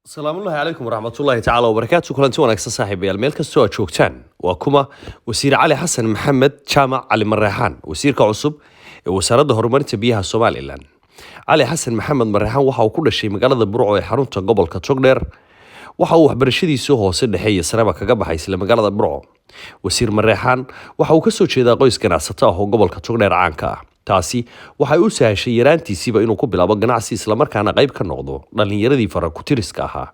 السلام الله عليكم ورحمة الله تعالى وبركاته. كلنتي wanaagsan saaxiibayaal meel kastoo aad joogtaan waa kuma wasiir cali xasan maxamed jaamac cali mareexaan wasiirka cusub ee wasaaradda horumarinta biyaha Soomaaliland. cali xasan maxamed mareexaan waxa uu ku dhashay magaalada Burco ee xarunta gobolka Togdheer. waxa uu waxbarashadiisa hoose dhexe iyo sareba kaga baxay isla magaalada Burco. wasiir mareexaan waxa uu ka soo jeedaa qoys ganacsato ah oo gobolka Togdheer caanka ah. taasi waxay u sahashay yaraantiisiiba inuu ku bilaabo ganacsi isla markaana qayb ka noqdo dhalinyaradii farakutiriska ahaa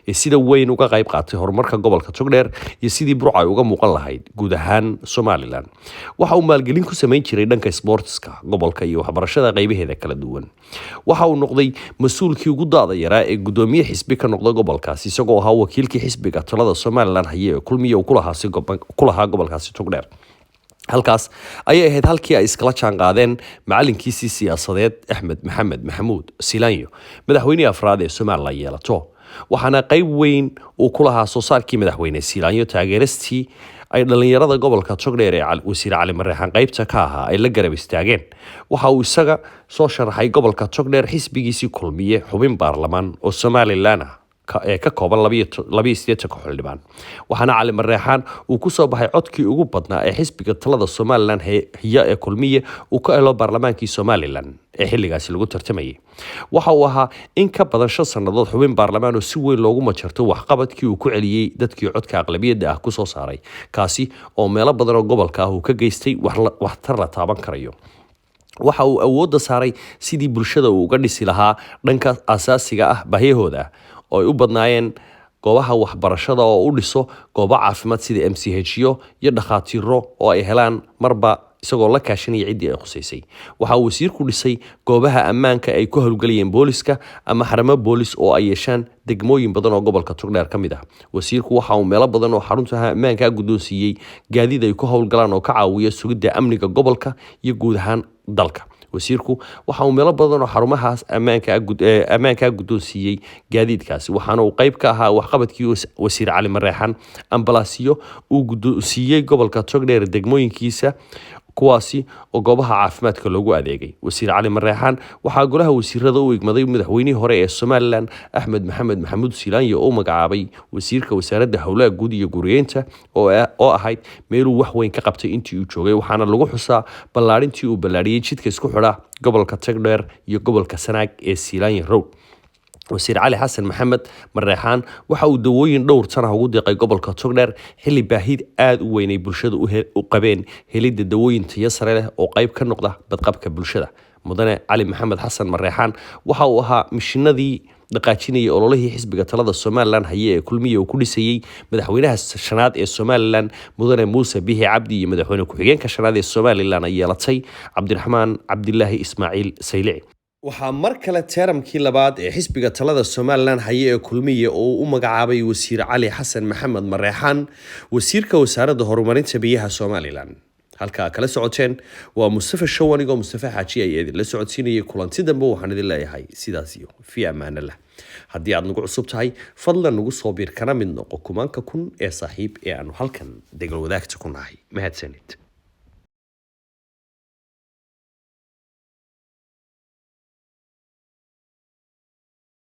ee sida weyn uga qayb qaatay horumarka gobolka Togdheer iyo sidii Burco ay uga muuqan lahayd guud ahaan Soomaaliland. waxa uu maalgelin ku sameyn jiray dhanka sportska gobolka iyo waxbarashada qaybaheeda kala duwan. waxa uu noqday mas'uulkii ugu daada yaraa ee gudoomiye xisbi ka noqda gobolkaasi isagoo ahaa wakiilkii xisbiga talada Soomaaliland hayay ee kulmiye uu ku lahaa gobolkaasi Togdheer. halkaas ayay ahayd halkii ay iskala jaan qaadeen macalinkiisii siyaasadeed Axmed Maxamed Maxamuud Silaanyo madaxweynihii afraad ee Soomaaliland yeelato. waxaana qayb weyn uu ku lahaa soo saarkii madaxweyne Silaanyo taageeristii ay dhalinyarada gobolka Togdheer ee wasiir cali mareexaan qaybta ka ahaa ay la garab istaageen. waxa uu isaga soo sharaxay gobolka Togdheer xisbigiisii kulmiye xubin baarlamaan oo Soomaaliland ee ka kooban 28 xildhibaan. waxaana cali mareexaan uu ku soo baxay codkii ugu badnaa ee xisbiga talada Soomaaliland hiya ee kulmiye uu ka helo baarlamaankii Soomaaliland ee xilligaasi lagu tartamayay. waxa uu ahaa in ka badan 5 sanadood xubin baarlamaan oo si weyn loogu majarto waxqabadkii uu ku celiyay dadkii codka aqlabiyadda ah ku soo saaray kaasi oo meelo badan oo gobolka ah uu ka geystay wax tar la taaban karayo. waxa uu awoodda saaray sidii bulshada uu uga dhisi lahaa dhanka asaasiga ah baahiyahooda oo ay u badnaayeen goobaha waxbarashada oo u dhiso goobo caafimaad sida MCH-yo iyo dhakhaatiiro oo ay helaan marba isagoo la kaashanaya ciddii ay khuseysay. waxa uu wasiirku dhisay goobaha ammaanka ay ku howlgalayeen booliska ama xaramo boolis oo ay yeeshaan degmooyin badan oo gobolka Togdheer ka mid ah. wasiirku waxa uu meelo badan oo xarunta ammaanka guddoonsiiyay gaadiid ay ku howlgalaan oo ka caawiya sugidda amniga gobolka iyo guud ahaan dalka. wasiirku waxa uu meelo badan oo xarumahaas ammaanka guddoonsiiyay gaadiidkaasi waxaana uu qayb ka ahaa waxqabadkii wasiir cali mareexaan ambalaasyo uu guddoonsiiyay gobolka Togdheer degmooyinkiisa kuwaasi oo goobaha caafimaadka loogu adeegay. wasiir cali mareexaan waxaa golaha wasiirada u igmaday madaxweynihii hore ee Soomaaliland Axmed Maxamed Maxamuud Silaanyo oo magacaabay wasiirka wasaaradda howlaha guud iyo guryeynta oo ahayd meeluu wax weyn ka qabtay intii uu joogay. waxaana lagu xusaa ballaarintii uu ballaariyay jidka isku xidha gobolka Togdheer iyo gobolka Sanaag ee Silaanyo Road. wasiir cali xasan maxamed mareexaan waxa uu dawooyin dhowr sana ugu deeqay gobolka Togdheer xilli baahid aad u weyn ay bulshada u qabeen helidda dawooyin tayo sare leh oo qayb ka noqda badqabka bulshada. mudane cali maxamed xasan mareexaan waxa uu ahaa mishinadii dhaqaajinayay ololihii xisbiga talada Soomaaliland hayay ee kulmiye uu ku dhisayay madaxweynaha shanaad ee Soomaaliland mudane Muuse Bihi Cabdi iyo madaxweyne ku-xigeenka shanaad ee Soomaaliland ay yeelatay Cabdiraxmaan Cabdilaahi Ismaaciil Saylici. waxaa mar kale teeramkii labaad ee xisbiga talada Soomaaliland hayay ee kulmiye oo u magacaabay wasiir cali xasan maxamed mareexaan wasiirka wasaaradda horumarinta biyaha Soomaaliland. halka kala socoteen waa Mustafa Shawanigo Mustafa Xaaji ay idin la socodsiinayay kulanti dambe waxaan idin leeyahay sidaas iyo fi amaanillah. haddii aad nagu cusub tahay fadlan nagu soo biir kana mid noqo kumanka kun ee saaxiib ee aanu halkan degal wadaagta ku nahay mahadsanid.